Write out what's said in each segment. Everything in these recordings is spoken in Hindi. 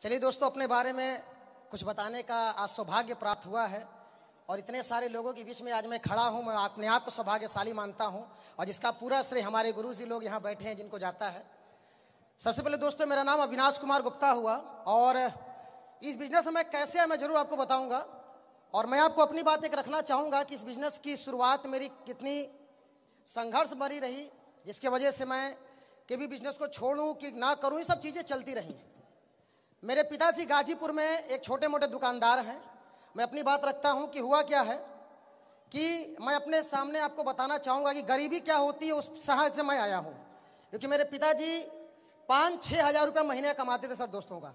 चलिए दोस्तों, अपने बारे में कुछ बताने का आज सौभाग्य प्राप्त हुआ है और इतने सारे लोगों के बीच में आज मैं खड़ा हूं। मैं अपने आप को सौभाग्यशाली मानता हूं और जिसका पूरा श्रेय हमारे गुरुजी लोग यहाँ बैठे हैं जिनको जाता है। सबसे पहले दोस्तों, मेरा नाम अविनाश कुमार गुप्ता हुआ और इस बिजनेस में कैसे है मैं ज़रूर आपको बताऊंगा। और मैं आपको अपनी बात एक रखना चाहूँगा कि इस बिजनेस की शुरुआत मेरी कितनी संघर्ष भरी रही, जिसके वजह से मैं कभी बिजनेस को छोड़ूं कि ना करूं, ये सब चीज़ें चलती रही। मेरे पिताजी गाजीपुर में एक छोटे मोटे दुकानदार हैं। मैं अपनी बात रखता हूं कि हुआ क्या है कि मैं अपने सामने आपको बताना चाहूँगा कि गरीबी क्या होती है, उस शहर से मैं आया हूँ। क्योंकि मेरे पिताजी 5-6 हज़ार रुपये महीने कमाते थे सर। दोस्तों का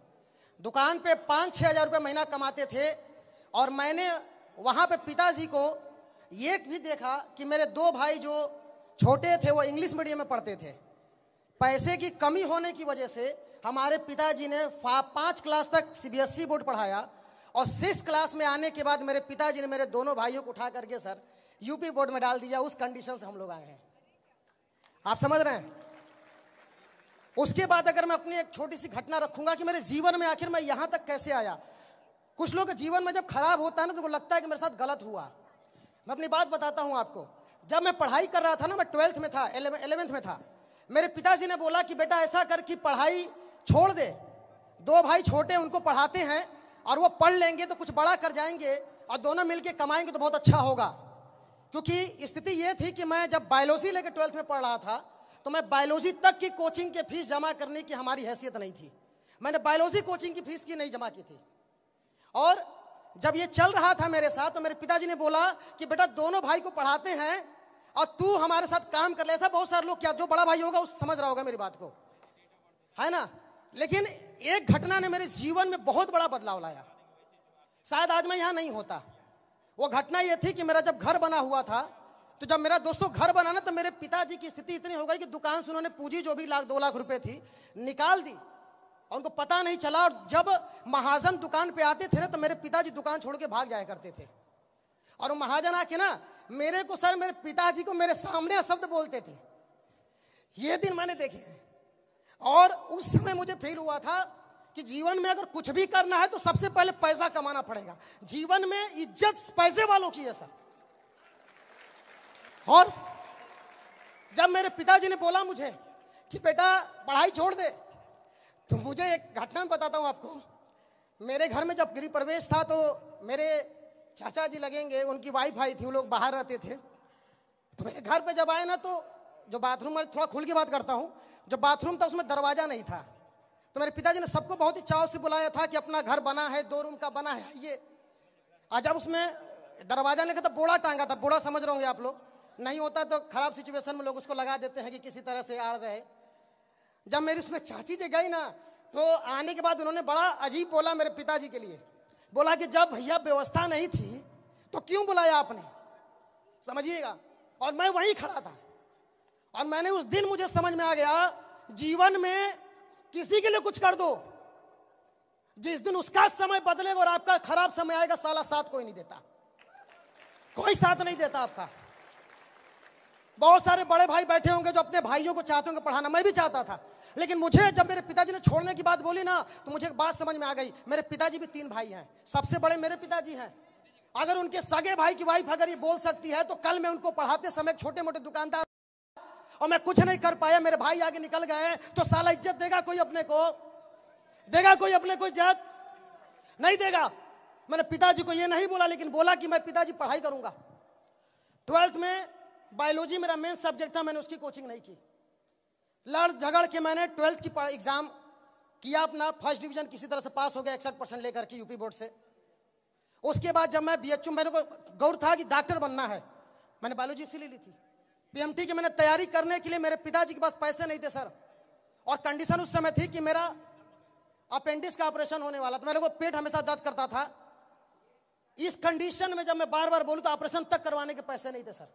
दुकान पे 5-6 हज़ार रुपये महीना कमाते थे और मैंने वहाँ पे पिताजी को ये भी देखा कि मेरे 2 भाई जो छोटे थे वो इंग्लिश मीडियम में पढ़ते थे। पैसे की कमी होने की वजह से हमारे पिताजी ने 5 क्लास तक CBSE बोर्ड पढ़ाया और 6 क्लास में आने के बाद मेरे पिताजी ने मेरे दोनों भाइयों को उठा करके सर यूपी बोर्ड में डाल दिया। उस कंडीशन से हम लोग आए हैं, आप समझ रहे हैं। उसके बाद अगर मैं अपनी एक छोटी सी घटना रखूंगा कि मेरे जीवन में आखिर मैं यहाँ तक कैसे आया। कुछ लोग के जीवन में जब खराब होता है ना तो वो लगता है कि मेरे साथ गलत हुआ। मैं अपनी बात बताता हूँ आपको। जब मैं पढ़ाई कर रहा था ना, मैं 12th में था, 11th में था, मेरे पिताजी ने बोला कि बेटा ऐसा कर कि पढ़ाई छोड़ दे। 2 भाई छोटे उनको पढ़ाते हैं और वो पढ़ लेंगे तो कुछ बड़ा कर जाएंगे और दोनों मिलके कमाएंगे तो बहुत अच्छा होगा। क्योंकि स्थिति ये थी कि मैं जब बायोलॉजी लेकर 12th में पढ़ रहा था तो मैं बायोलॉजी तक की कोचिंग के फीस जमा करने की हमारी हैसियत नहीं थी। मैंने बायोलॉजी कोचिंग की फीस की नहीं जमा की थी। और जब ये चल रहा था मेरे साथ तो मेरे पिताजी ने बोला कि बेटा दोनों भाई को पढ़ाते हैं और तू हमारे साथ काम कर ले। ऐसा बहुत सारे लोग, क्या जो बड़ा भाई होगा उस समझ रहा होगा मेरी बात को, है ना। लेकिन एक घटना ने मेरे जीवन में बहुत बड़ा बदलाव लाया। शायद आज मैं यहाँ नहीं होता। वो घटना ये थी कि मेरा जब घर बना हुआ था तो जब मेरा दोस्तों घर बना ना तो मेरे पिताजी की स्थिति इतनी हो गई कि दुकान से उन्होंने पूंजी जो भी 1-2 लाख रुपए थी निकाल दी और उनको पता नहीं चला। और जब महाजन दुकान पे आते थे ना तो मेरे पिताजी दुकान छोड़ के भाग जाया करते थे। और वो महाजन आके ना मेरे को सर, मेरे पिताजी को मेरे सामने शब्द बोलते थे। ये दिन मैंने देखे हैं और उस समय मुझे फील हुआ था कि जीवन में अगर कुछ भी करना है तो सबसे पहले पैसा कमाना पड़ेगा। जीवन में इज्जत पैसे वालों की है सर। और जब मेरे पिताजी ने बोला मुझे कि बेटा पढ़ाई छोड़ दे, तो मुझे एक घटना बताता हूँ आपको। मेरे घर में जब गृह प्रवेश था तो मेरे चाचा जी लगेंगे, उनकी वाइफ आई थी, वो लोग बाहर रहते थे। तो मेरे घर पे जब आए ना तो जो बाथरूम में, थोड़ा खुल के बात करता हूँ, जो बाथरूम था उसमें दरवाजा नहीं था। तो मेरे पिताजी ने सबको बहुत ही चाव से बुलाया था कि अपना घर बना है, 2 रूम का बना है ये। आज जब उसमें दरवाजा नहीं था तो बोड़ा टांगा था। बोड़ा समझ रहे होंगे आप लोग, नहीं होता तो खराब सिचुएशन में लोग उसको लगा देते हैं कि किसी तरह से आड़ रहे। जब मेरी उसमें चाची जी गई ना तो आने के बाद उन्होंने बड़ा अजीब बोला मेरे पिताजी के लिए। बोला कि जब भैया व्यवस्था नहीं थी तो क्यों बुलाया आपने, समझिएगा। और मैं वहीं खड़ा था और मैंने उस दिन मुझे समझ में आ गया, जीवन में किसी के लिए कुछ कर दो, जिस दिन उसका समय बदलेगा और आपका खराब समय आएगा, साला साथ कोई नहीं देता, कोई साथ नहीं देता आपका। बहुत सारे बड़े भाई बैठे होंगे जो अपने भाइयों को चाहते होंगे पढ़ाना। मैं भी चाहता था, लेकिन मुझे जब मेरे पिताजी ने छोड़ने की बात बोली ना तो मुझे एक बात समझ में आ गई। मेरे पिताजी भी 3 भाई हैं, सबसे बड़े मेरे पिताजी हैं। अगर उनके सगे भाई की वाइफ अगर ये बोल सकती है तो कल मैं उनको पढ़ाते समय छोटे मोटे दुकानदार और मैं कुछ नहीं कर पाया, मेरे भाई आगे निकल गए, तो साला इज्जत देगा कोई अपने को? देगा कोई अपने को इज्जत? नहीं देगा। मैंने पिताजी को ये नहीं बोला, लेकिन बोला कि मैं पिताजी पढ़ाई करूंगा। 12th में बायोलॉजी मेरा मेन सब्जेक्ट था, मैंने उसकी कोचिंग नहीं की। लड़ झगड़ के मैंने 12th की एग्जाम किया, अपना फर्स्ट डिवीजन किसी तरह से पास हो गया 61% लेकर के यूपी बोर्ड से। उसके बाद जब मैं BHU, मेरे को गौर था कि डॉक्टर बनना है, मैंने बायोलॉजी इसीलिए ली थी। PMT की मैंने तैयारी करने के लिए मेरे पिताजी के पास पैसे नहीं थे सर, और कंडीशन उस समय थी कि मेरा अपेंडिक्स का ऑपरेशन होने वाला था। मेरे को पेट हमेशा दर्द करता था। इस कंडीशन में जब मैं बार बार बोलूं तो ऑपरेशन तक करवाने के पैसे नहीं थे सर।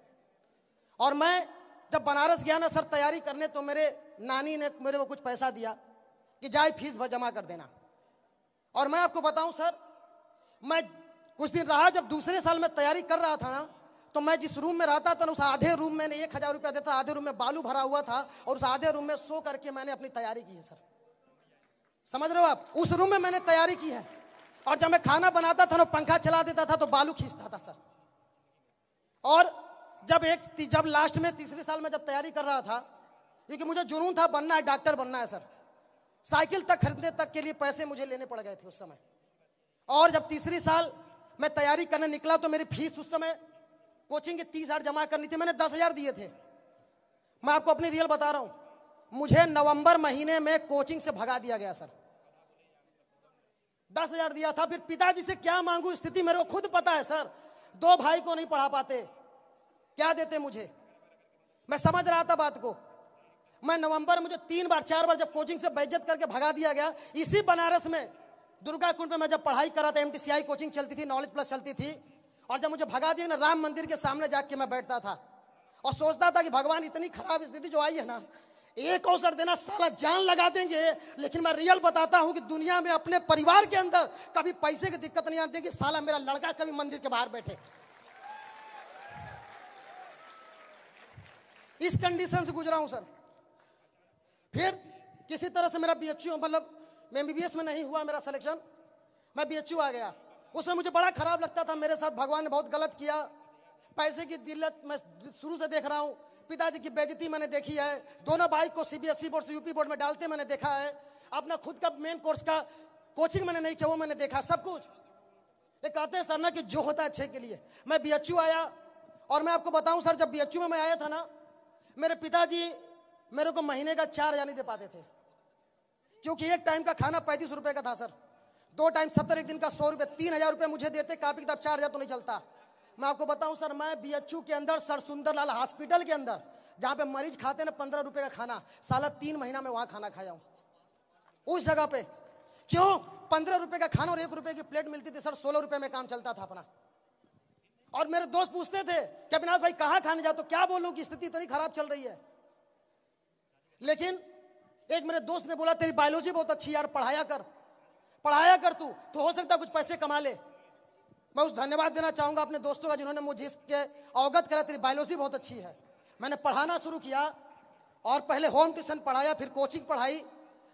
और मैं जब बनारस गया ना सर तैयारी करने, तो मेरे नानी ने मेरे को कुछ पैसा दिया कि जाए फीस जमा कर देना। और मैं आपको बताऊं सर, मैं कुछ दिन रहा, जब दूसरे साल में तैयारी कर रहा था ना तो मैं जिस रूम में रहता था ना, उस आधे रूम में 1000 रुपया देता, आधे रूम में बालू भरा हुआ था और उस आधे रूम में सो करके मैंने अपनी तैयारी की है सर। समझ रहे हो आप? उस रूम में मैंने तैयारी की है। और जब मैं खाना बनाता था ना, पंखा चला देता था तो बालू खींचता था सर। और जब लास्ट में तीसरे साल में जब तैयारी कर रहा था, क्योंकि मुझे जुनून था बनना है, डॉक्टर बनना है सर, साइकिल तक खरीदने तक के लिए पैसे मुझे लेने पड़ गए थे उस समय। और जब तीसरी साल मैं तैयारी करने निकला तो मेरी फीस उस समय कोचिंग की 30,000 जमा करनी थी, मैंने 10,000 दिए थे। मैं आपको अपनी रियल बता रहा हूं, मुझे नवंबर महीने में कोचिंग से भगा दिया गया सर। 10,000 दिया था, फिर पिताजी से क्या मांगू, स्थिति मेरे को खुद पता है सर। 2 भाई को नहीं पढ़ा पाते, क्या देते मुझे? मैं समझ रहा था बात को। मैं नवंबर, मुझे 3 बार 4 बार जब कोचिंग से बेइज्जत करके भगा दिया गया, इसी बनारस में दुर्गा कुंड में मैं जब पढ़ाई कर रहा था, MTCI कोचिंग चलती थी, नॉलेज प्लस चलती थी, और जब मुझे भगा दिया ना, राम मंदिर के सामने जाके मैं बैठता था और सोचता था कि भगवान इतनी खराब स्थिति जो आई है ना, एक अवसर देना, साला जान लगा देंगे। लेकिन मैं रियल बताता हूं कि दुनिया में अपने परिवार के अंदर कभी पैसे की दिक्कत नहीं आती कि साला मेरा लड़का कभी मंदिर के बाहर बैठे। इस कंडीशन से गुजरा हूं सर। फिर किसी तरह से मेरा BHU, मतलब मैं MBBS में नहीं हुआ मेरा सिलेक्शन, मैं BHU आ गया। उसमें मुझे बड़ा खराब लगता था, मेरे साथ भगवान ने बहुत गलत किया। पैसे की दिल्लत मैं शुरू से देख रहा हूं, पिताजी की बेइज्जती मैंने देखी है, दोनों भाई को CBSE बोर्ड से UP बोर्ड में डालते मैंने देखा है, अपना खुद का मेन कोर्स का कोचिंग मैंने नहीं चाहिए, मैंने देखा सब कुछ। ये कहते हैं सर ना कि जो होता है अच्छे के लिए। मैं BHU आया, और मैं आपको बताऊं सर, जब BHU में मैं आया था ना, मेरे पिताजी मेरे को महीने का 4,000 नहीं दे पाते थे, क्योंकि एक टाइम का खाना 35 रुपए का था सर, 2 टाइम 70, एक दिन का 100 रुपए, 3,000 रुपए मुझे देते, कापी किताब 4,000 तो नहीं चलता। मैं आपको बताऊं सर, मैं BHU के अंदर सर सुंदरलाल हॉस्पिटल के अंदर, जहां पे मरीज खाते ना 15 रुपए का खाना, साला 3 महीना में वहां खाना खाया हूं उस जगह पे। क्यों? 15 रुपए का खाना और 1 रुपए की प्लेट मिलती थी सर, 16 रुपए में काम चलता था अपना। और मेरे दोस्त पूछते थे कि अविनाश भाई कहाँ खाने जाओ, तो क्या बोलूं कि स्थिति इतनी खराब चल रही है। लेकिन एक मेरे दोस्त ने बोला, तेरी बायोलॉजी बहुत अच्छी यार, पढ़ाया कर तू, तो हो सकता है कुछ पैसे कमा ले। मैं उस धन्यवाद देना चाहूंगा अपने दोस्तों का, जिन्होंने मुझे इसके अवगत करा, तेरी बायोलॉजी बहुत अच्छी है। मैंने पढ़ाना शुरू किया, और पहले होम ट्यूशन पढ़ाया, फिर कोचिंग पढ़ाई,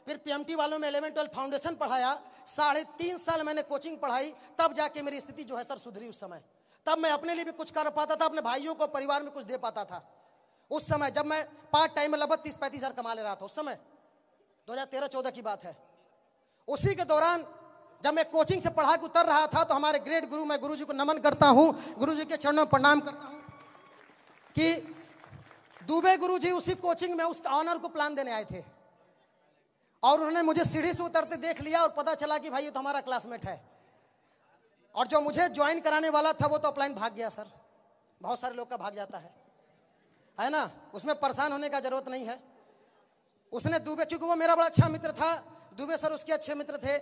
फिर PMT वालों में 11-12 फाउंडेशन पढ़ाया। 3.5 साल मैंने कोचिंग पढ़ाई, तब जाके मेरी स्थिति जो है सर सुधरी। उस समय तब मैं अपने लिए भी कुछ कर पाता था, अपने भाइयों को, परिवार में कुछ दे पाता था। उस समय जब मैं पार्ट टाइम में लगभग 30-35 हज़ार कमा ले रहा था, उस समय 2013-14 की बात है। उसी के दौरान जब मैं कोचिंग से पढ़ा के उतर रहा था, तो हमारे ग्रेट गुरु, मैं गुरुजी को नमन करता हूं, गुरुजी के चरणों में प्रणाम करता हूं, कि दुबे गुरुजी उसी कोचिंग में उस ऑनर को प्लान देने आए थे, और उन्होंने मुझे सीढ़ी से उतरते देख लिया, और पता चला कि भाई ये तो हमारा क्लासमेट है। और जो मुझे ज्वाइन कराने वाला था वो तो ऑफलाइन भाग गया सर, बहुत सारे लोग का भाग जाता है ना, उसमें परेशान होने का जरूरत नहीं है। उसने दुबे, क्योंकि वो मेरा बड़ा अच्छा मित्र था, दुबे सर उसके अच्छे मित्र थे,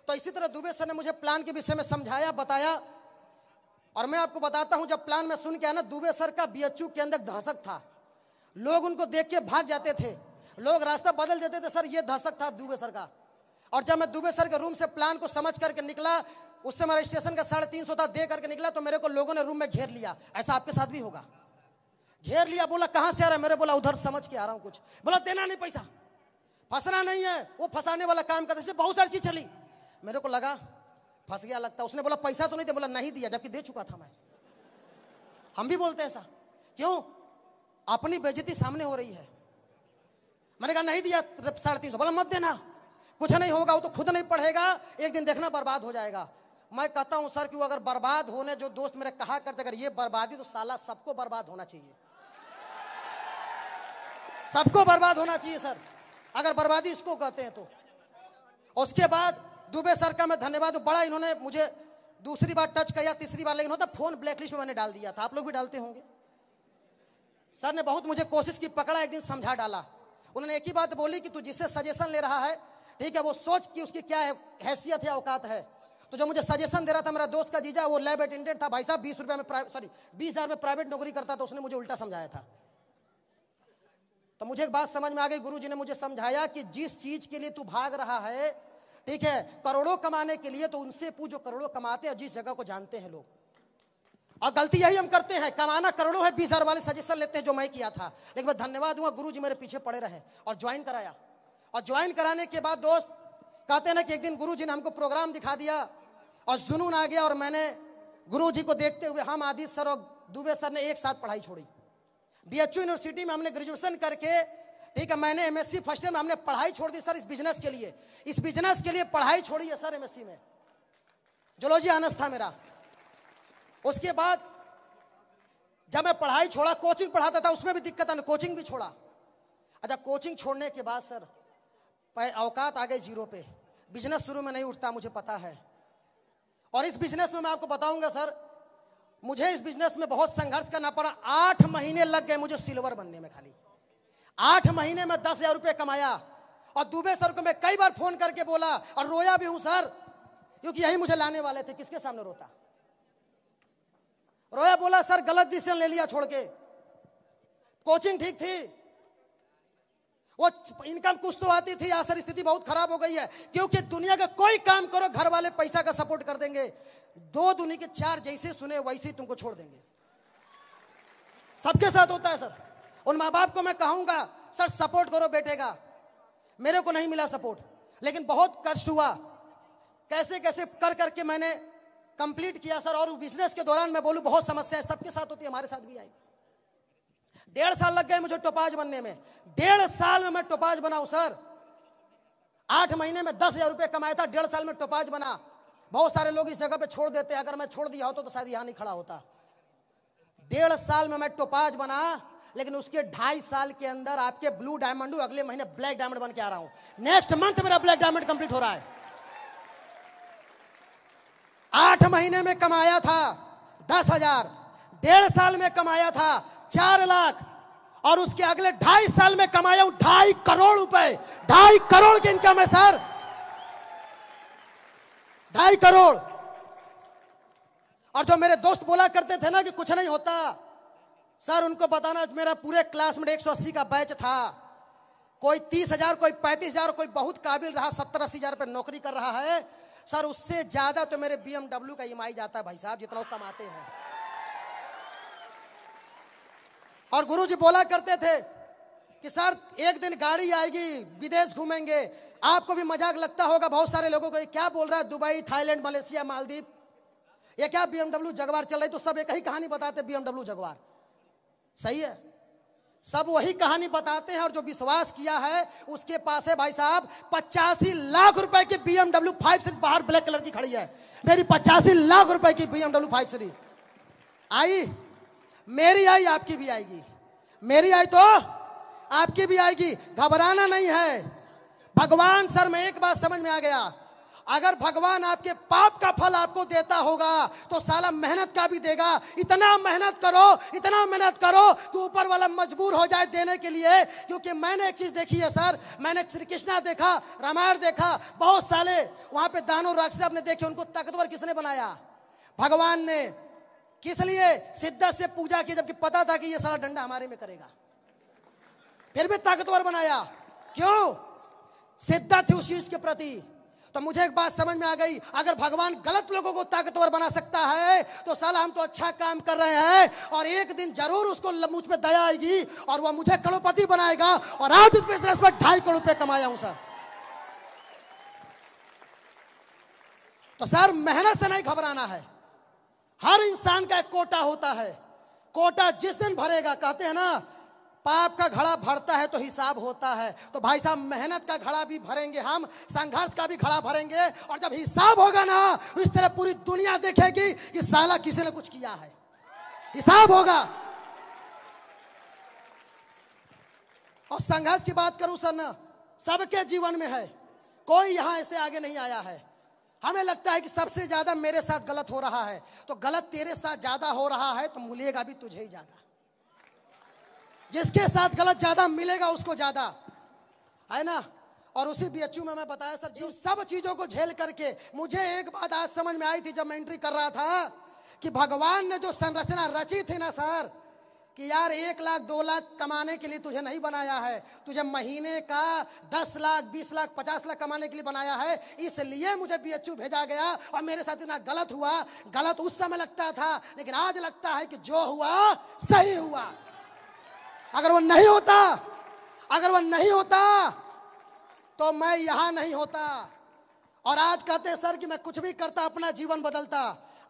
तो इसी तरह दुबे सर ने मुझे प्लान के विषय में समझाया, बताया। और मैं आपको बताता हूं, जब प्लान में सुन के आया ना, दुबे सर का BHU के अंदर दहशत था, लोग उनको देख के भाग जाते थे, लोग रास्ता बदल देते थे सर, ये दहशत था दुबे सर का। और जब मैं दुबे सर के रूम से प्लान को समझ करके निकला, उस समय रजिस्ट्रेशन का 350 था, दे करके निकला, तो मेरे को लोगों ने रूम में घेर लिया। ऐसा आपके साथ भी होगा? घेर लिया, बोला कहां से आ रहा है, मेरे बोला उधर समझ के आ रहा हूं कुछ, बोला देना नहीं पैसा, फंसना नहीं है, वो फंसाने वाला काम करते से बहुत सारी चीज चली। मेरे को लगा फंस गया लगता। उसने बोला पैसा तो नहीं दे, बोला नहीं दिया, जबकि दे चुका था मैं। हम भी बोलते हैं ऐसा, क्यों? अपनी बेइज्जती सामने हो रही है। मैंने कहा नहीं दिया 350, बोला मत देना, कुछ नहीं होगा, वो तो खुद नहीं पढ़ेगा, एक दिन देखना बर्बाद हो जाएगा। मैं कहता हूं सर कि वो अगर बर्बाद होने, जो दोस्त मेरे कहा करते, अगर ये बर्बादी, तो साला सबको बर्बाद होना चाहिए, सबको बर्बाद होना चाहिए सर, अगर बर्बादी इसको कहते हैं तो। उसके बाद दुबे सर का मैं धन्यवाद, बड़ा इन्होंने मुझे दूसरी बार टच किया, तीसरी बार, लेकिन होता फोन ब्लैकलिस्ट में मैंने डाल दिया था, आप लोग भी डालते होंगे। सर ने बहुत मुझे कोशिश की, पकड़ा, एक दिन समझा डाला। उन्होंने एक ही बात बोली कि तू जिससे सजेशन ले रहा है, ठीक है, वो सोच कि उसकी क्या है, हैसियत है, औकात है। तो जो मुझे सजेशन दे रहा था मेरा दोस्त का जीजा, वो लैब अटेंडेंट था भाई साहब, 20 हज़ार में प्राइवेट नौकरी करता था, उसने मुझे उल्टा समझाया था। तो मुझे एक बात समझ में आ गई, गुरुजी ने मुझे समझाया कि जिस चीज के लिए तू भाग रहा है, ठीक है, करोड़ों कमाने के लिए, तो उनसे पूछ जो करोड़ों कमाते हैं, जिस जगह को जानते हैं लोग। और गलती यही हम करते हैं, कमाना करोड़ों है, 20 हज़ार वाले सजेशन लेते हैं, जो मैं किया था। लेकिन मैं धन्यवाद दूंगा, गुरुजी मेरे पीछे पड़े रहे और ज्वाइन कराया। और ज्वाइन कराने के बाद दोस्त कहते ना कि एक दिन गुरुजी ने हमको प्रोग्राम दिखा दिया और जुनून आ गया और मैंने गुरुजी को देखते हुए हम आदित्य सर और दुबे सर ने एक साथ पढ़ाई छोड़ी। बीएचयू यूनिवर्सिटी में हमने ग्रेजुएशन करके, ठीक है, मैंने एमएससी फर्स्ट ईयर में हमने पढ़ाई छोड़ दी सर इस बिजनेस के लिए। इस बिजनेस के लिए पढ़ाई छोड़ी है सर एमएससी में। जूलॉजी ऑनर्स था मेरा। उसके बाद जब मैं पढ़ाई छोड़ा, कोचिंग पढ़ाता था उसमें भी दिक्कत आने, कोचिंग भी छोड़ा। अच्छा, कोचिंग छोड़ने के बाद सर औकात आ गए जीरो पे। बिजनेस शुरू में नहीं उठता, मुझे पता है। और इस बिजनेस में मैं आपको बताऊंगा सर, मुझे इस बिजनेस में बहुत संघर्ष करना पड़ा। 8 महीने लग गए मुझे सिल्वर बनने में। खाली 8 महीने में 10,000 रुपये कमाया। और दुबे सर को मैं कई बार फोन करके बोला और रोया भी हूं सर, क्योंकि यही मुझे लाने वाले थे। किसके सामने रोता? रोया, बोला सर गलत डिसीजन ले लिया छोड़ के। कोचिंग ठीक थी, वो इनकम कुछ तो आती थी। आज सर स्थिति बहुत खराब हो गई है, क्योंकि दुनिया का कोई काम करो घर वाले पैसा का सपोर्ट कर देंगे। 2 दूनी के 4 जैसे सुने वैसे ही तुमको छोड़ देंगे। सबके साथ होता है सर। उन माँ बाप को मैं कहूंगा सर सपोर्ट करो बेटे का। मेरे को नहीं मिला सपोर्ट, लेकिन बहुत कष्ट हुआ। कैसे कैसे कर करके मैंने कंप्लीट किया सर। और बिजनेस के दौरान मैं बोलूं बहुत समस्याएं सबके साथ होती है, हमारे साथ भी आई। 1.5 साल लग गए मुझे टोपाज बनने में। 1.5 साल में मैं टोपाज बनाऊं सर। 8 महीने में 10,000 रुपये कमाया था, 1.5 साल में टोपाज बना। बहुत सारे लोग इस जगह पे छोड़ देते हैं, अगर मैं छोड़ दिया होता तो शायद यहां नहीं खड़ा होता। 1.5 साल में मैं टोपाज बना, लेकिन उसके 2.5 साल के अंदर आपके ब्लू डायमंड, अगले महीने ब्लैक डायमंड बन के आ रहा हूं। नेक्स्ट मंथ मेरा ब्लैक डायमंड कंप्लीट हो रहा है। 8 महीने में कमाया था 10,000, 1.5 साल में कमाया था 4 लाख, और उसके अगले 2.5 साल में कमाया हूं 2.5 करोड़ रुपए। 2.5 करोड़ की इनकम है सर, 2.5 करोड़। और जो मेरे दोस्त बोला करते थे ना कि कुछ नहीं होता सर, उनको बताना मेरा पूरे क्लास में 180 का बैच था। कोई 30,000, कोई 35,000, कोई बहुत काबिल रहा 70-80 हजार पे नौकरी कर रहा है सर। उससे ज्यादा तो मेरे BMW का EMI जाता है भाई साहब, जितना वो कमाते हैं। और गुरुजी बोला करते थे कि सर एक दिन गाड़ी आएगी, विदेश घूमेंगे। आपको भी मजाक लगता होगा बहुत सारे लोगों को, ये क्या बोल रहा है, दुबई, थाईलैंड, मलेशिया, मालदीव, ये क्या BMW जगवार चल रही। तो सब एक ही कहानी बताते, BMW जगवार। सही है, सब वही कहानी बताते हैं। और जो विश्वास किया है उसके पास है भाई साहब 85 लाख रुपए की BMW 5 सीरीज बाहर ब्लैक कलर की खड़ी है। मेरी 85 लाख रुपए की BMW 5 सीरीज आई। मेरी आई, आपकी भी आएगी। मेरी आई तो आपकी भी आएगी। घबराना नहीं है। भगवान सर में एक बात समझ में आ गया, अगर भगवान आपके पाप का फल आपको देता होगा तो साला मेहनत का भी देगा। इतना मेहनत करो, इतना मेहनत करो कि ऊपर वाला मजबूर हो जाए देने के लिए। क्योंकि मैंने एक चीज देखी है सर, मैंने श्री कृष्णा देखा, रामायण देखा, बहुत साले वहां पे दानव राक्षस आपने देखे, उनको ताकतवर किसने बनाया? भगवान ने। किस लिए? शिद्दत से पूजा की, जबकि पता था कि ये सारा डंडा हमारे में करेगा, फिर भी ताकतवर बनाया। क्यों? शिद्दत थी उस चीज के प्रति। तो मुझे एक बात समझ में आ गई, अगर भगवान गलत लोगों को ताकतवर बना सकता है तो साला हम तो अच्छा काम कर रहे हैं, और एक दिन जरूर उसको मुझ पे दया आएगी और वह मुझे करोड़पति बनाएगा। और आज इस बिजनेस में 2.5 करोड़ रुपए कमाया हूं सर। तो सर मेहनत से नहीं घबराना है। हर इंसान का एक कोटा होता है। कोटा जिस दिन भरेगा, कहते हैं ना पाप का घड़ा भरता है तो हिसाब होता है। तो भाई साहब मेहनत का घड़ा भी भरेंगे हम, संघर्ष का भी घड़ा भरेंगे, और जब हिसाब होगा ना इस तरह पूरी दुनिया देखेगी कि साला किसी ने कुछ किया है। हिसाब होगा। और संघर्ष की बात करूं सर ना, सबके जीवन में है, कोई यहां ऐसे आगे नहीं आया है। हमें लगता है कि सबसे ज्यादा मेरे साथ गलत हो रहा है, तो गलत तेरे साथ ज्यादा हो रहा है तो मिलेगा भी तुझे ही ज्यादा। जिसके साथ गलत ज्यादा मिलेगा उसको ज्यादा, है ना। और उसी बीएचयू में मैं बताया सर, जिन सब चीजों को झेल करके मुझे एक बात आज समझ में आई थी जब मैं एंट्री कर रहा था, कि भगवान ने जो संरचना रची थी ना सर, कि यार 1 लाख 2 लाख कमाने के लिए तुझे नहीं बनाया है, तुझे महीने का 10 लाख 20 लाख 50 लाख कमाने के लिए बनाया है। इसलिए मुझे बीएचयू भेजा गया और मेरे साथ इतना गलत हुआ। गलत उस समय लगता था, लेकिन आज लगता है कि जो हुआ सही हुआ। अगर वो नहीं होता, अगर वो नहीं होता तो मैं यहां नहीं होता। और आज कहते हैं सर कि मैं कुछ भी करता अपना जीवन बदलता।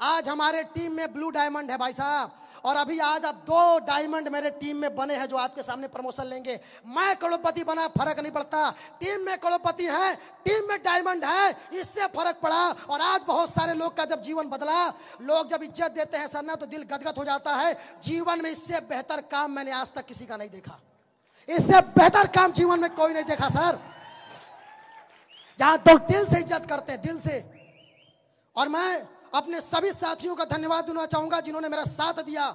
आज हमारे टीम में ब्लू डायमंड है भाई साहब, और अभी आज अब 2 डायमंड मेरे टीम में बने हैं जो आपके सामने प्रमोशन लेंगे। मैं करोड़पति बना, फर्क नहीं पड़ता। टीम में करोड़पति है, टीम में डायमंड है, इससे फर्क पड़ा। और आज बहुत सारे लोग का जब जीवन बदला, लोग जब इज्जत देते हैं सर ना, तो दिल गदगद हो जाता है। जीवन में इससे बेहतर काम मैंने आज तक किसी का नहीं देखा। इससे बेहतर काम जीवन में कोई नहीं देखा सर, जहां तो दिल से इज्जत करते हैं, दिल से। और मैं अपने सभी साथियों का धन्यवाद देना चाहूंगा जिन्होंने मेरा साथ दिया,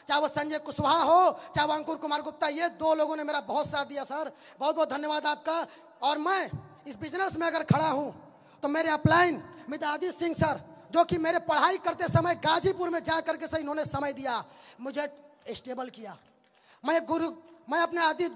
चाहे वो संजय कुशवाहा हो, चाहे वो अंकुर कुमार गुप्ता, ये 2 लोगों ने मेरा बहुत साथ दिया सर। बहुत बहुत धन्यवाद आपका। और मैं इस बिजनेस में अगर खड़ा हूं तो मेरे upline mister Aditya Singh sir, जो कि मेरे पढ़ाई करते समय गाजीपुर में जाकर के सर इन्होंने समय दिया, मुझे स्टेबल किया। मैं अपने आदित्य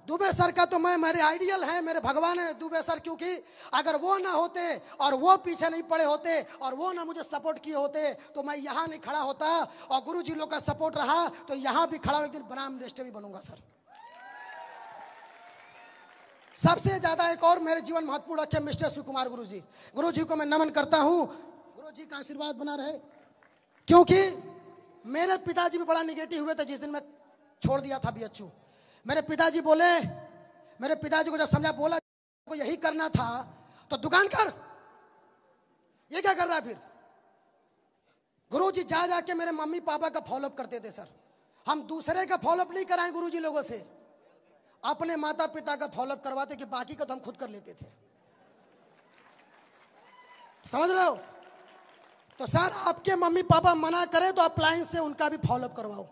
दुबे सर का तो मेरे आइडियल हैं, मेरे भगवान है दुबे सर, क्योंकि अगर वो ना होते और वो पीछे नहीं पड़े होते और वो ना मुझे सपोर्ट किए होते तो मैं यहाँ नहीं खड़ा होता। और गुरुजी लोग का सपोर्ट रहा तो यहाँ भी खड़ा, एक दिन बनाम इंडस्ट्री भी बनूंगा सर। सबसे ज्यादा एक और मेरे जीवन महत्वपूर्ण रखे मिस्टर शिव कुमार गुरुजी को मैं नमन करता हूँ। गुरुजी का आशीर्वाद बना रहे, क्योंकि मेरे पिताजी भी बड़ा निगेटिव हुए थे जिस दिन मैं छोड़ दिया था BHU। मेरे पिताजी को जब समझा, बोला को यही करना था तो दुकान कर, ये क्या कर रहा है फिर। गुरुजी जा जाके मेरे मम्मी पापा का फॉलोअप करते थे सर। हम दूसरे का फॉलोअप नहीं कराएं गुरुजी लोगों से, अपने माता पिता का फॉलोअप करवाते कि बाकी का तो हम खुद कर लेते थे। समझ रहे हो। तो सर आपके मम्मी पापा मना करें तो अप्लायंस से उनका भी फॉलोअप करवाओ,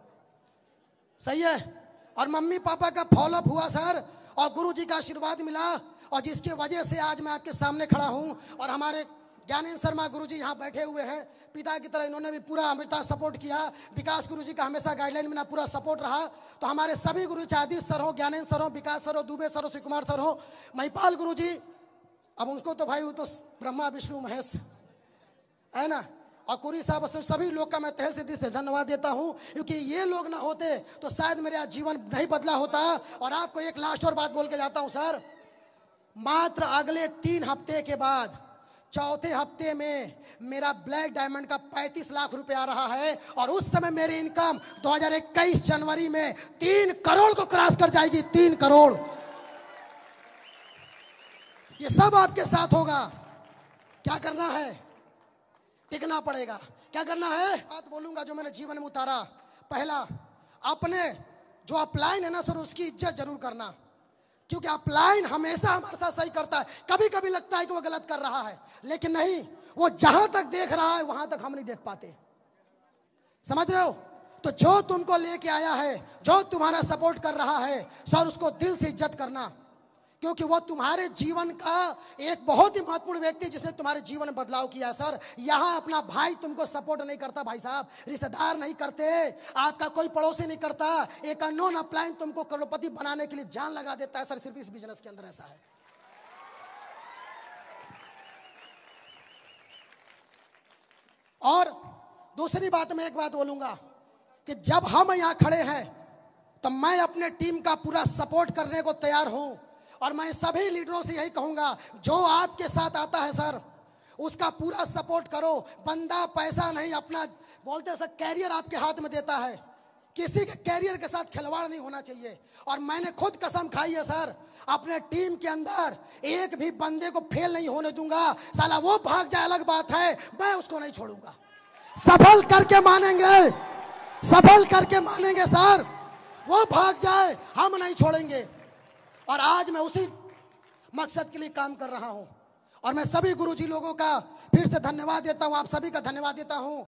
सही है। और मम्मी पापा का फॉलोअप हुआ सर, और गुरुजी का आशीर्वाद मिला, और जिसकी वजह से आज मैं आपके सामने खड़ा हूं। और हमारे ज्ञानेंद्र शर्मा गुरुजी यहाँ बैठे हुए हैं, पिता की तरह इन्होंने भी पूरा हमेशा सपोर्ट किया। विकास गुरुजी का हमेशा गाइडलाइन में पूरा सपोर्ट रहा। तो हमारे सभी गुरु, चाहे आदित्य सर हो, ज्ञानेंद्र सर हो, विकास सर हो, दुबे सर हो, शिव कुमार सर हो, महिपाल गुरुजी, अब उनको तो भाई वो तो ब्रह्मा विष्णु महेश है ना, और कुरी साहब, सभी लोग का मैं तहे से दिल से धन्यवाद देता हूं, क्योंकि ये लोग ना होते तो शायद मेरा जीवन नहीं बदला होता। और आपको एक लास्ट और बात बोल के जाता हूं सर, मात्र अगले 3 हफ्ते के बाद चौथे हफ्ते में मेरा ब्लैक डायमंड का 35 लाख रुपए आ रहा है, और उस समय मेरी इनकम 2021 जनवरी में 3 करोड़ को क्रॉस कर जाएगी। 3 करोड़, ये सब आपके साथ होगा। क्या करना है, टिकना पड़ेगा। क्या करना है, बात बोलूंगा जो मैंने जीवन में उतारा। पहला, अपने जो अपलाइन है ना सर, उसकी इज्जत जरूर करना, क्योंकि अपलाइन हमेशा हमारे साथ सही करता है। कभी कभी लगता है कि वो गलत कर रहा है, लेकिन नहीं, वो जहां तक देख रहा है वहां तक हम नहीं देख पाते। समझ रहे हो। तो जो तुमको लेके आया है, जो तुम्हारा सपोर्ट कर रहा है सर, उसको दिल से इज्जत करना, क्योंकि वो तुम्हारे जीवन का एक बहुत ही महत्वपूर्ण व्यक्ति जिसने तुम्हारे जीवन में बदलाव किया है सर। यहाँ अपना भाई तुमको सपोर्ट नहीं करता भाई साहब, रिश्तेदार नहीं करते, आपका कोई पड़ोसी नहीं करता, एक अननोन अपलाइन तुमको करोड़पति बनाने के लिए जान लगा देता है सर। सिर्फ इस बिजनेस के अंदर ऐसा है। और दूसरी बात, मैं एक बात बोलूंगा कि जब हम यहाँ खड़े हैं तो मैं अपने टीम का पूरा सपोर्ट करने को तैयार हूं। और मैं सभी लीडरों से यही कहूंगा, जो आपके साथ आता है सर, उसका पूरा सपोर्ट करो। बंदा पैसा नहीं, अपना बोलते सर कैरियर आपके हाथ में देता है, किसी के कैरियर के साथ खिलवाड़ नहीं होना चाहिए। और मैंने खुद कसम खाई है सर, अपने टीम के अंदर एक भी बंदे को फेल नहीं होने दूंगा। साला वो भाग जाए अलग बात है, मैं उसको नहीं छोड़ूंगा। सफल करके मानेंगे, सफल करके मानेंगे सर, वो भाग जाए हम नहीं छोड़ेंगे। और आज मैं उसी मकसद के लिए काम कर रहा हूं। और मैं सभी गुरुजी लोगों का फिर से धन्यवाद देता हूं, आप सभी का धन्यवाद देता हूं।